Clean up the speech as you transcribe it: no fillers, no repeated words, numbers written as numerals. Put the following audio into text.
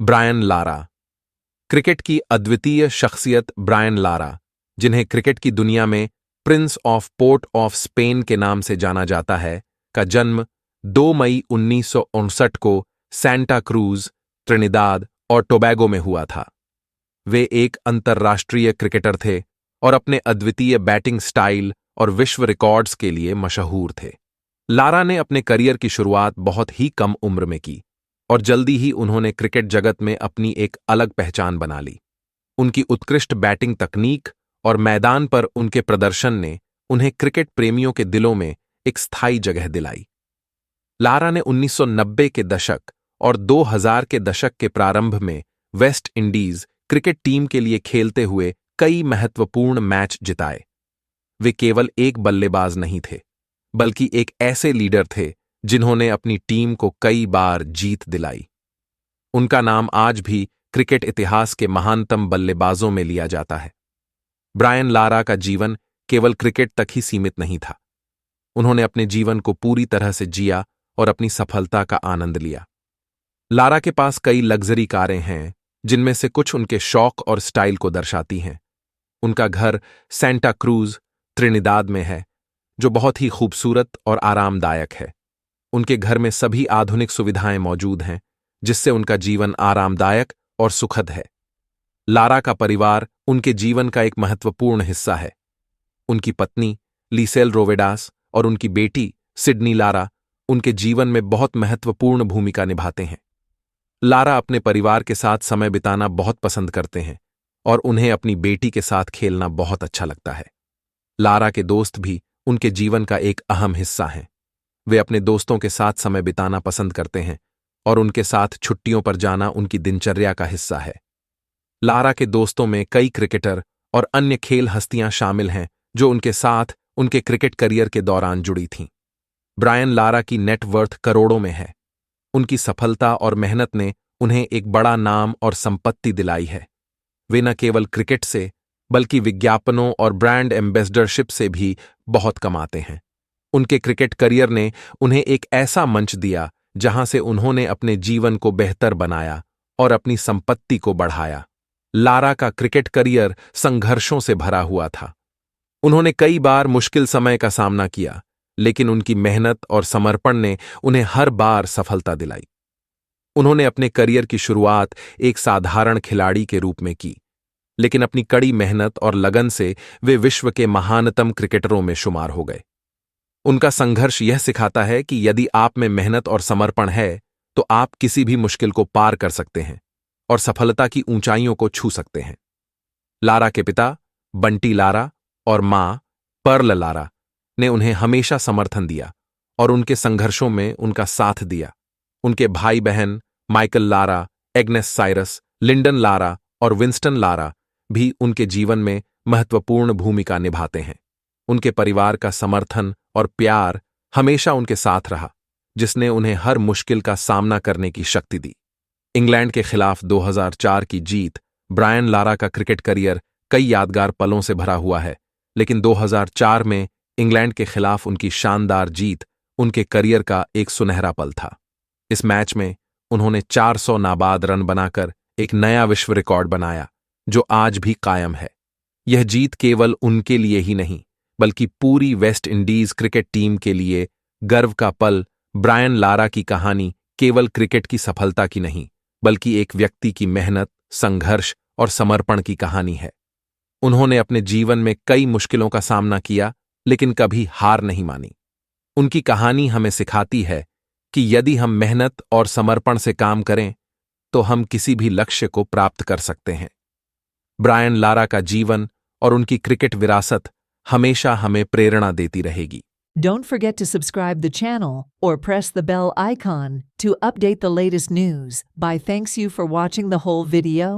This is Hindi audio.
Brian Lara. क्रिकेट की अद्वितीय शख्सियत ब्रायन लारा, जिन्हें क्रिकेट की दुनिया में Prince of port of Spain के नाम से जाना जाता है, का जन्म 2 मई 1959 को सैंटा क्रूज, त्रिनिदाद और टोबैगो में हुआ था। वे एक अंतर्राष्ट्रीय क्रिकेटर थे और अपने अद्वितीय बैटिंग स्टाइल और विश्व रिकॉर्ड्स के लिए मशहूर थे। लारा ने अपने करियर की शुरुआत बहुत ही कम उम्र में की और जल्दी ही उन्होंने क्रिकेट जगत में अपनी एक अलग पहचान बना ली। उनकी उत्कृष्ट बैटिंग तकनीक और मैदान पर उनके प्रदर्शन ने उन्हें क्रिकेट प्रेमियों के दिलों में एक स्थायी जगह दिलाई। लारा ने 1990 के दशक और 2000 के दशक के प्रारंभ में वेस्ट इंडीज क्रिकेट टीम के लिए खेलते हुए कई महत्वपूर्ण मैच जिताए। वे केवल एक बल्लेबाज नहीं थे, बल्कि एक ऐसे लीडर थे जिन्होंने अपनी टीम को कई बार जीत दिलाई। उनका नाम आज भी क्रिकेट इतिहास के महानतम बल्लेबाजों में लिया जाता है। ब्रायन लारा का जीवन केवल क्रिकेट तक ही सीमित नहीं था। उन्होंने अपने जीवन को पूरी तरह से जिया और अपनी सफलता का आनंद लिया। लारा के पास कई लग्जरी कारें हैं, जिनमें से कुछ उनके शौक और स्टाइल को दर्शाती हैं। उनका घर सैंटा क्रूज, त्रिनिदाद में है, जो बहुत ही खूबसूरत और आरामदायक है। उनके घर में सभी आधुनिक सुविधाएं मौजूद हैं, जिससे उनका जीवन आरामदायक और सुखद है। लारा का परिवार उनके जीवन का एक महत्वपूर्ण हिस्सा है। उनकी पत्नी लीसेल रोवेडास और उनकी बेटी सिडनी लारा उनके जीवन में बहुत महत्वपूर्ण भूमिका निभाते हैं। लारा अपने परिवार के साथ समय बिताना बहुत पसंद करते हैं और उन्हें अपनी बेटी के साथ खेलना बहुत अच्छा लगता है। लारा के दोस्त भी उनके जीवन का एक अहम हिस्सा हैं। वे अपने दोस्तों के साथ समय बिताना पसंद करते हैं और उनके साथ छुट्टियों पर जाना उनकी दिनचर्या का हिस्सा है। लारा के दोस्तों में कई क्रिकेटर और अन्य खेल हस्तियां शामिल हैं जो उनके साथ उनके क्रिकेट करियर के दौरान जुड़ी थीं। ब्रायन लारा की नेटवर्थ करोड़ों में है। उनकी सफलता और मेहनत ने उन्हें एक बड़ा नाम और संपत्ति दिलाई है। वे न केवल क्रिकेट से, बल्कि विज्ञापनों और ब्रांड एम्बेसडरशिप से भी बहुत कमाते हैं। उनके क्रिकेट करियर ने उन्हें एक ऐसा मंच दिया जहां से उन्होंने अपने जीवन को बेहतर बनाया और अपनी संपत्ति को बढ़ाया। लारा का क्रिकेट करियर संघर्षों से भरा हुआ था। उन्होंने कई बार मुश्किल समय का सामना किया, लेकिन उनकी मेहनत और समर्पण ने उन्हें हर बार सफलता दिलाई। उन्होंने अपने करियर की शुरुआत एक साधारण खिलाड़ी के रूप में की, लेकिन अपनी कड़ी मेहनत और लगन से वे विश्व के महानतम क्रिकेटरों में शुमार हो गए। उनका संघर्ष यह सिखाता है कि यदि आप में मेहनत और समर्पण है, तो आप किसी भी मुश्किल को पार कर सकते हैं और सफलता की ऊंचाइयों को छू सकते हैं। लारा के पिता बंटी लारा और मां पर्ल लारा ने उन्हें हमेशा समर्थन दिया और उनके संघर्षों में उनका साथ दिया। उनके भाई बहन Michael Lara, Agnes Cyrus, Lyndon Lara और विंस्टन लारा भी उनके जीवन में महत्वपूर्ण भूमिका निभाते हैं। उनके परिवार का समर्थन और प्यार हमेशा उनके साथ रहा, जिसने उन्हें हर मुश्किल का सामना करने की शक्ति दी। इंग्लैंड के खिलाफ 2004 की जीत। ब्रायन लारा का क्रिकेट करियर कई यादगार पलों से भरा हुआ है, लेकिन 2004 में इंग्लैंड के खिलाफ उनकी शानदार जीत उनके करियर का एक सुनहरा पल था। इस मैच में उन्होंने 400 नाबाद रन बनाकर एक नया विश्व रिकॉर्ड बनाया, जो आज भी कायम है। यह जीत केवल उनके लिए ही नहीं, बल्कि पूरी वेस्ट इंडीज क्रिकेट टीम के लिए गर्व का पल। ब्रायन लारा की कहानी केवल क्रिकेट की सफलता की नहीं, बल्कि एक व्यक्ति की मेहनत, संघर्ष और समर्पण की कहानी है। उन्होंने अपने जीवन में कई मुश्किलों का सामना किया, लेकिन कभी हार नहीं मानी। उनकी कहानी हमें सिखाती है कि यदि हम मेहनत और समर्पण से काम करें, तो हम किसी भी लक्ष्य को प्राप्त कर सकते हैं। ब्रायन लारा का जीवन और उनकी क्रिकेट विरासत हमेशा हमें प्रेरणा देती रहेगी। Don't forget to subscribe the channel or press the bell icon to update the latest news. Bye. Thanks you for watching the whole video.